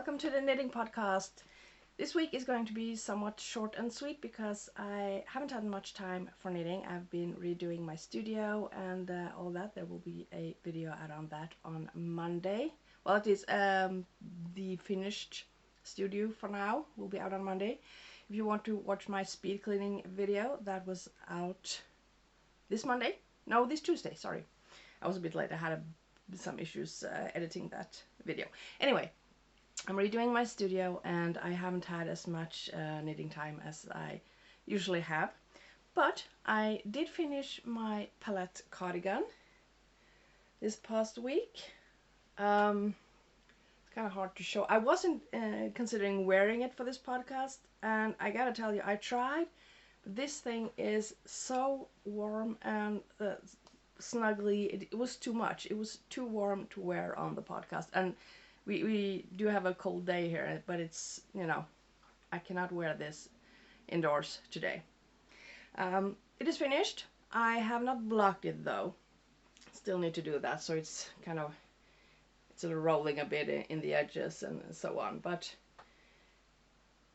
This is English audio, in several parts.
welcome to the knitting podcast. This week is going to be somewhat short and sweet because I haven't had much time for knitting. I've been redoing my studio and all that. There will be a video out on that on Monday. Well, it is the finished studio for now. Will be out on Monday. If you want to watch my speed cleaning video, that was out this Monday. No, this Tuesday, sorry. I was a bit late. I had some issues editing that video. Anyway, I'm redoing my studio and I haven't had as much knitting time as I usually have. But I did finish my palette cardigan this past week. It's kind of hard to show. I wasn't considering wearing it for this podcast, and I gotta tell you, I tried, but this thing is so warm and snuggly. It was too much. It was too warm to wear on the podcast, and we do have a cold day here, but it's, you know, I cannot wear this indoors today. It is finished. I have not blocked it though. Still need to do that, so it's kind of, it's sort of rolling a bit in the edges and so on, but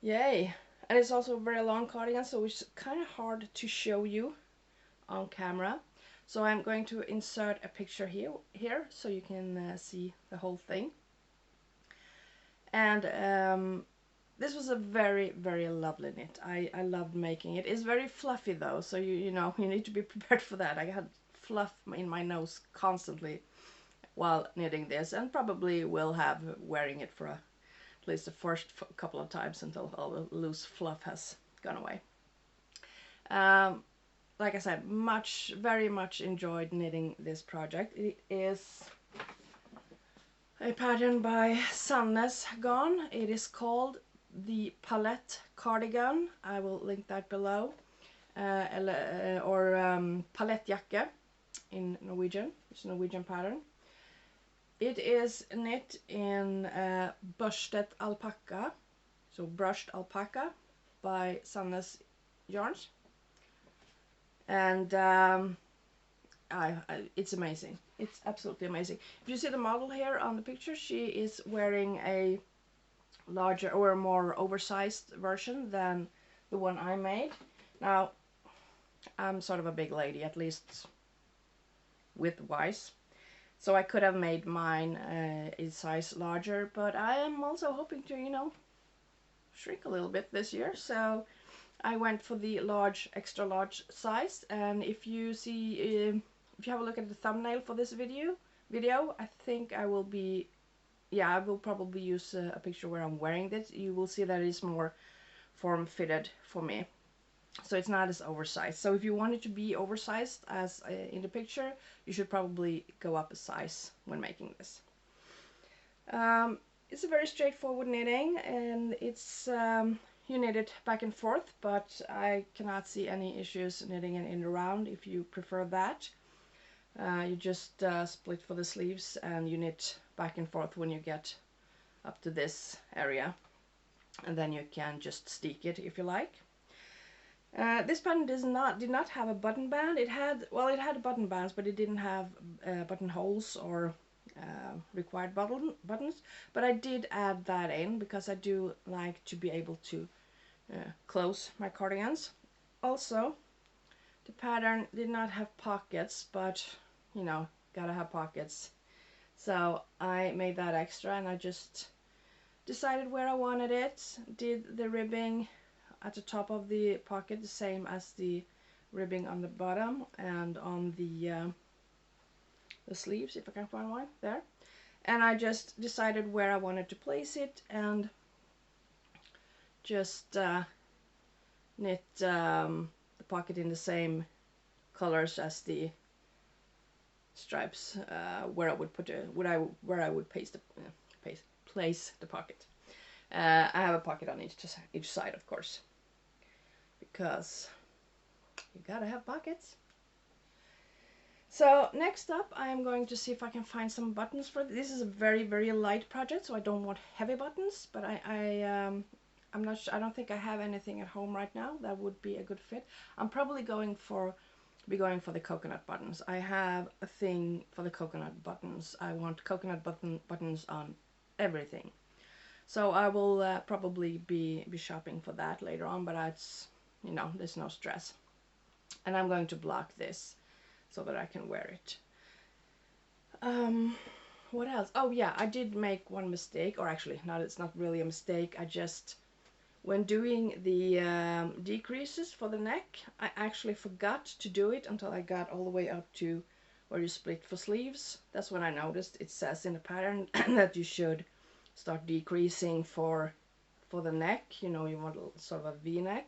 yay. And it's also a very long cardigan, so it's kind of hard to show you on camera. So I'm going to insert a picture here so you can see the whole thing. And this was a very, very lovely knit. I loved making it. It's very fluffy though, so you know, you need to be prepared for that. I had fluff in my nose constantly while knitting this, and probably will have wearing it for at least the first couple of times until all the loose fluff has gone away. Like I said, very much enjoyed knitting this project. It is a pattern by Sannes Garn. It is called the Palette Cardigan. I will link that below. Palettjakke in Norwegian. It's a Norwegian pattern. It is knit in Bursted Alpaca, so brushed alpaca by Sannes Yarns. And it's amazing. It's absolutely amazing. If you see the model here on the picture, she is wearing a larger or a more oversized version than the one I made. Now, I'm sort of a big lady, at least width-wise, so I could have made mine a size larger, but I am also hoping to, you know, shrink a little bit this year, so I went for the large, extra large size. And if you see, if you have a look at the thumbnail for this video, I think I will be, yeah, I will probably use a picture where I'm wearing this. You will see that it's more form-fitted for me, so it's not as oversized. So if you want it to be oversized as in the picture, you should probably go up a size when making this. It's a very straightforward knitting, and it's you knit it back and forth, but I cannot see any issues knitting it in the round if you prefer that. You just split for the sleeves and you knit back and forth when you get up to this area, and then you can just stick it if you like. This pattern did not have a button band. It had button bands, but it didn't have buttonholes or required buttons, but I did add that in because I do like to be able to close my cardigans. Also, the pattern did not have pockets, but you know, gotta have pockets, so I made that extra, and I just decided where I wanted it, did the ribbing at the top of the pocket the same as the ribbing on the bottom and on the sleeves, if I can find one there, and I just decided where I wanted to place it and just knit the pocket in the same colors as the stripes, where I would put where I would place the pocket. I have a pocket on each side, of course, because you gotta have pockets. So next up, I am going to see if I can find some buttons for this. This is a very, very light project, so I don't want heavy buttons, but I'm not sure. I don't think I have anything at home right now that would be a good fit. I'm probably going for the coconut buttons. I have a thing for the coconut buttons. I want coconut buttons on everything. So I will probably be shopping for that later on, but it's, you know, there's no stress. And I'm going to block this so that I can wear it. What else? Oh yeah, I did make one mistake, or actually, no, it's not really a mistake. I just, when doing the decreases for the neck, I actually forgot to do it until I got all the way up to where you split for sleeves. That's when I noticed it says in the pattern that you should start decreasing for the neck. You know, you want sort of a V-neck.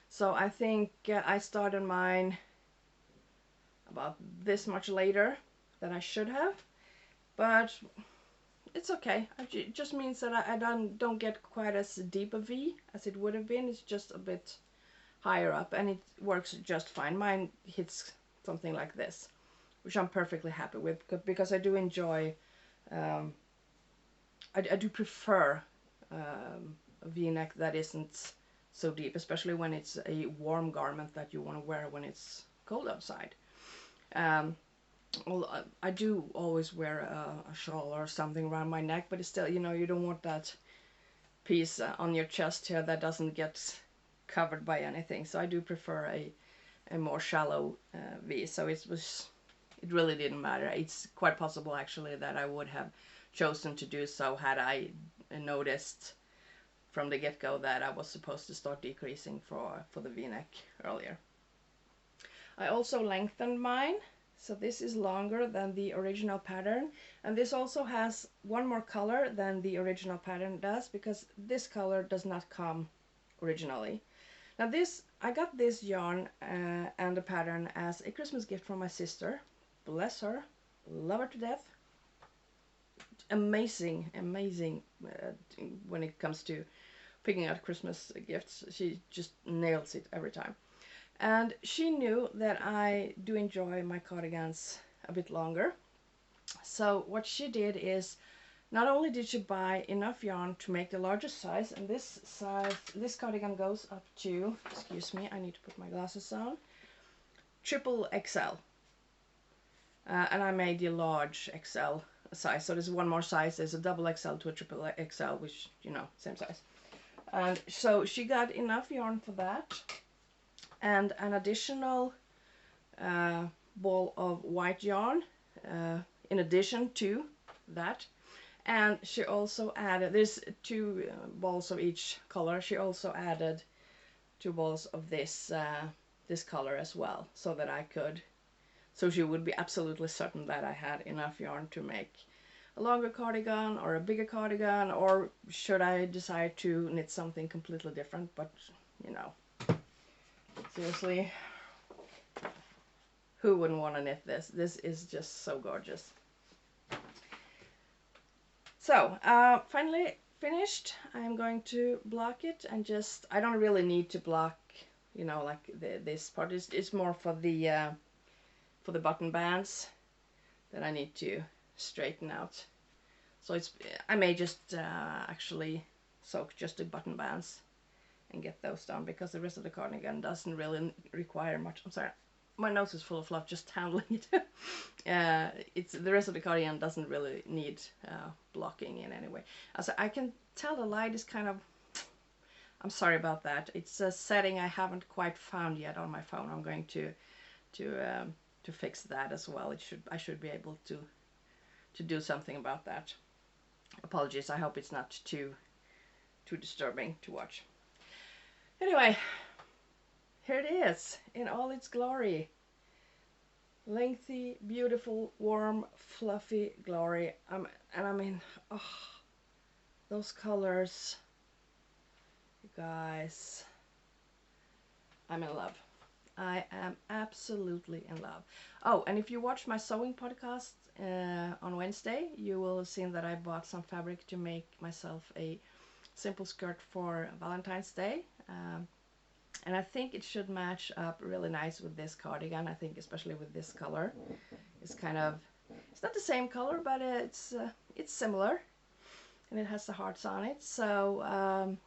So I think I started mine about this much later than I should have, but it's okay. It just means that I don't get quite as deep a V as it would have been. It's just a bit higher up, and it works just fine. Mine hits something like this, which I'm perfectly happy with, because I do enjoy, I do prefer a V-neck that isn't so deep, especially when it's a warm garment that you want to wear when it's cold outside. Well, I do always wear a shawl or something around my neck, but it's still, you know, you don't want that piece on your chest here that doesn't get covered by anything. So I do prefer a more shallow V. So it really didn't matter. It's quite possible actually that I would have chosen to do so had I noticed from the get-go that I was supposed to start decreasing for the V-neck earlier. I also lengthened mine. So this is longer than the original pattern, and this also has one more color than the original pattern does, because this color does not come originally. Now this, I got this yarn and the pattern as a Christmas gift from my sister. Bless her, love her to death. Amazing, amazing when it comes to picking out Christmas gifts. She just nails it every time. And she knew that I do enjoy my cardigans a bit longer. So what she did is, not only did she buy enough yarn to make the largest size, and this size, this cardigan goes up to, excuse me, I need to put my glasses on, triple XL. And I made the large XL size. So there's one more size. There's a double XL to a triple XL, which, you know, same size. And so she got enough yarn for that, and an additional ball of white yarn in addition to that. And she also added, there's two balls of each color. She also added 2 balls of this this color as well, so that I could, so she would be absolutely certain that I had enough yarn to make a longer cardigan or a bigger cardigan, or should I decide to knit something completely different. But, you know, seriously, who wouldn't want to knit this? This is just so gorgeous. So, finally finished. I'm going to block it, and just, I don't really need to block, you know, like this part. It's more for the button bands that I need to straighten out. So it's, I may just actually soak just the button bands and get those done, because the rest of the cardigan doesn't really require much. I'm sorry, my nose is full of fluff just handling it. It's, the rest of the cardigan doesn't really need blocking in any way. Also, I can tell the light is kind of, I'm sorry about that. It's a setting I haven't quite found yet on my phone. I'm going to fix that as well. I should be able to do something about that. Apologies. I hope it's not too disturbing to watch. Anyway, here it is in all its glory. Lengthy, beautiful, warm, fluffy glory. And I mean, oh, those colors, you guys, I'm in love. I am absolutely in love. Oh, and if you watch my sewing podcast on Wednesday, you will have seen that I bought some fabric to make myself a simple skirt for Valentine's Day. And I think it should match up really nice with this cardigan. I think especially with this color. It's kind of, it's not the same color, but it's similar. And it has the hearts on it. So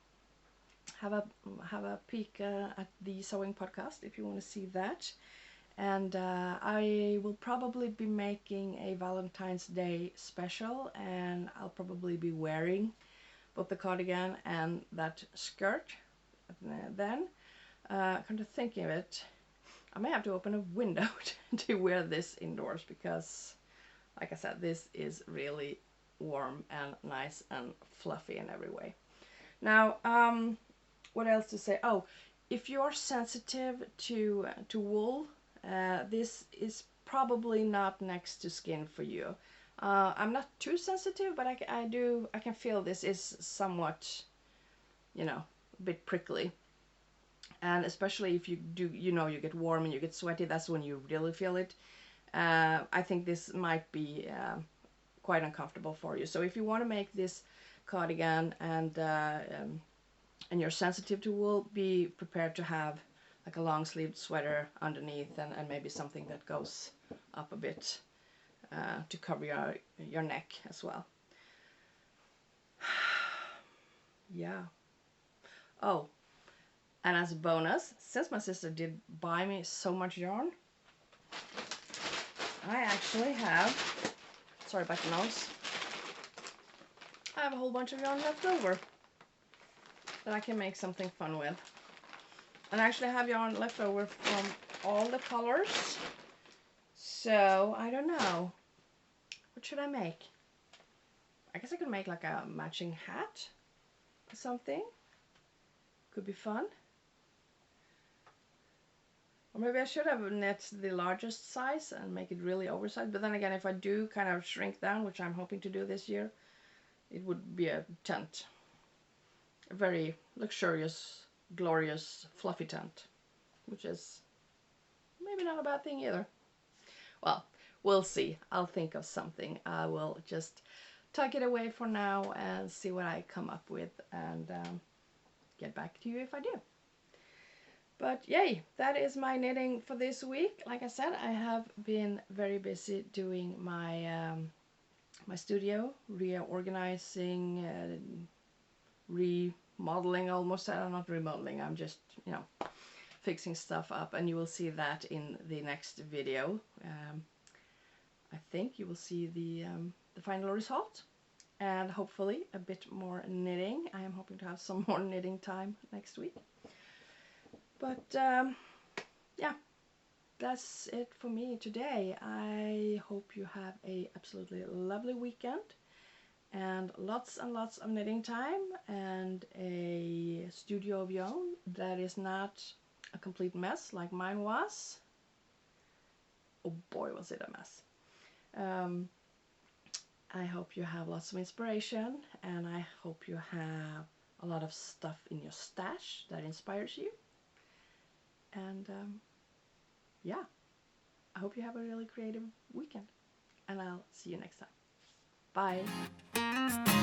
have a peek at the sewing podcast if you want to see that. And I will probably be making a Valentine's Day special, and I'll probably be wearing both the cardigan and that skirt. Then, kind of thinking of it, I may have to open a window to wear this indoors because, like I said, this is really warm and nice and fluffy in every way. Now, what else to say? Oh, if you're sensitive to wool, this is probably not next to skin for you. I'm not too sensitive, but I can feel this is somewhat, you know, a bit prickly. And especially if you do, you know, you get warm and you get sweaty, that's when you really feel it. I think this might be quite uncomfortable for you. So if you want to make this cardigan and you're sensitive to wool, be prepared to have like a long sleeved sweater underneath and maybe something that goes up a bit to cover your neck as well. Yeah. Oh, and as a bonus, since my sister did buy me so much yarn, I actually have, sorry about the nose, I have a whole bunch of yarn left over that I can make something fun with. And I actually have yarn left over from all the colors. So, I don't know. What should I make? I guess I could make like a matching hat or something. Could be fun. Or maybe I should have knit the largest size and make it really oversized. But then again, if I do kind of shrink down, which I'm hoping to do this year, it would be a tent. A very luxurious, glorious, fluffy tent. Which is maybe not a bad thing either. Well, we'll see. I'll think of something. I will just tuck it away for now and see what I come up with and get back to you if I do. But yay, that is my knitting for this week. Like I said, I have been very busy doing my my studio, reorganizing, remodeling almost. I'm not remodeling, I'm just, you know, fixing stuff up, and you will see that in the next video. I think you will see the final result and hopefully a bit more knitting. I am hoping to have some more knitting time next week. But yeah, that's it for me today. I hope you have a absolutely lovely weekend and lots of knitting time and a studio of your own that is not a complete mess like mine was. Oh boy, was it a mess. I hope you have lots of inspiration, and I hope you have a lot of stuff in your stash that inspires you. And yeah, I hope you have a really creative weekend, and I'll see you next time. Bye.